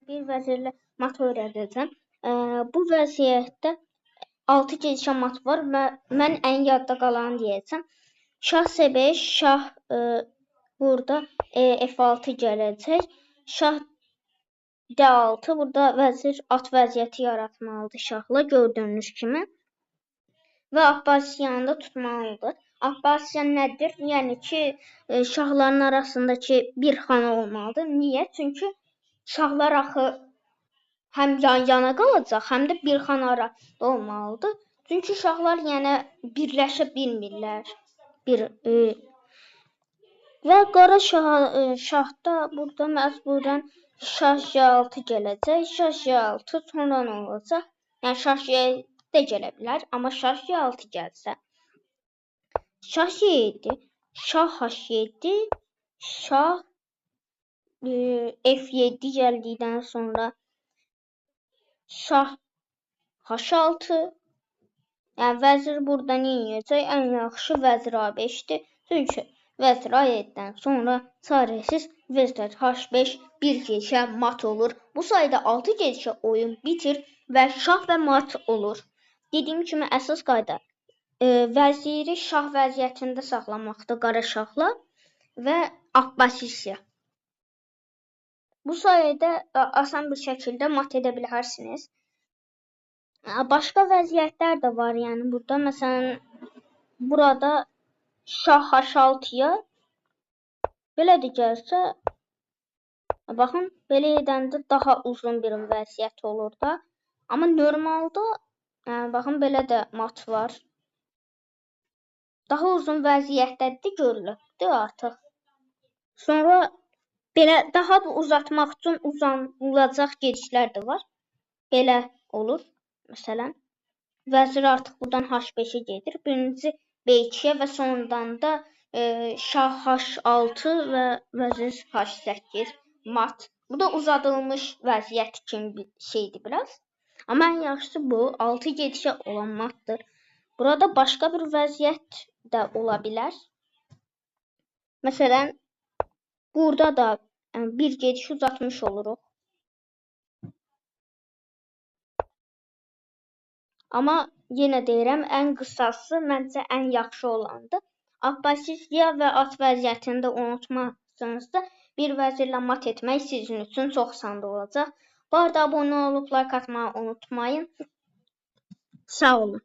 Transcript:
bir vəzirlə mat öyrədəcəm. Bu vəziyyətdə 6 gedişə mat var. Mən ən yadda qalanı deyəcəm. Şah C5, şah burada F6 gələcək. Şah D6, burada vəzir at vəziyyəti yaratmalıdır şahla gördüyünüz kimi. Və Abbasiyanı da tutmalıdır. Abbasiya nədir? Yəni ki, şahların arasındakı bir xana olmalıdır. Niyə? Çünki şahlar axı həm yan-yana qalacaq, həm də bir xana arasında olmalıdır. Çünki şahlar yəni birləşə bilmirlər. Və qara şahda burada məcburən şah J6 gələcək. Şah J6 sonra nə olacaq? Yəni şah J də gələ bilər, amma şah J6 gəlsə. Şah J7, şah H7, şah F7 gəldikdən sonra şah H6. Yəni vəzir burada nə edəcək? Ən yaxşı vəzir A5-dir. Çünki vəzir A7-dən sonra çarəsiz vəzir H5 bir gedişə mat olur. Bu sayədə 6 gedişə oyun bitir və şah və mat olur. Dediyim kimi əsas qayda vəziri şah vəziyyətində saxlamaqdır qara şahla və Abbasiya. Bu sayədə asan bir şəkildə mat edə bilərsiniz. Başqa vəziyyətlər də var. Yəni burada məsələn burada şah H6-ya belə də gəlsə baxın belə edəndə daha uzun bir vəziyyət olur da. Amma normalda baxın belə də mat var. Daha uzun vəziyyətdədir görülübdür artıq. Sonra belə daha da uzatmaq üçün uzanılacaq gedişlər də var. Belə olur. Məsələn, vəzir artıq buradan H5-ə gedir. Birinci B2-yə və sonradan da şah H6 və vəzir H8 mat. Bu da uzadılmış vəziyyət kimi bir şeydir biraz. Amma ən yaxşısı bu 6 gedişə olan matdır. Burada başqa bir vəziyyət də ola bilər. Məsələn, burada da bir gediş uzatmış oluruq. Amma yenə deyirəm, ən qısası məncə ən yaxşı olandır. Abbasiya və at vəziyyətində unutmazsınızsa, bir vəzirlə mat etmək sizin üçün çox asan olacaq. Bu arada abunə olub like atmağı unutmayın. Sağ olun.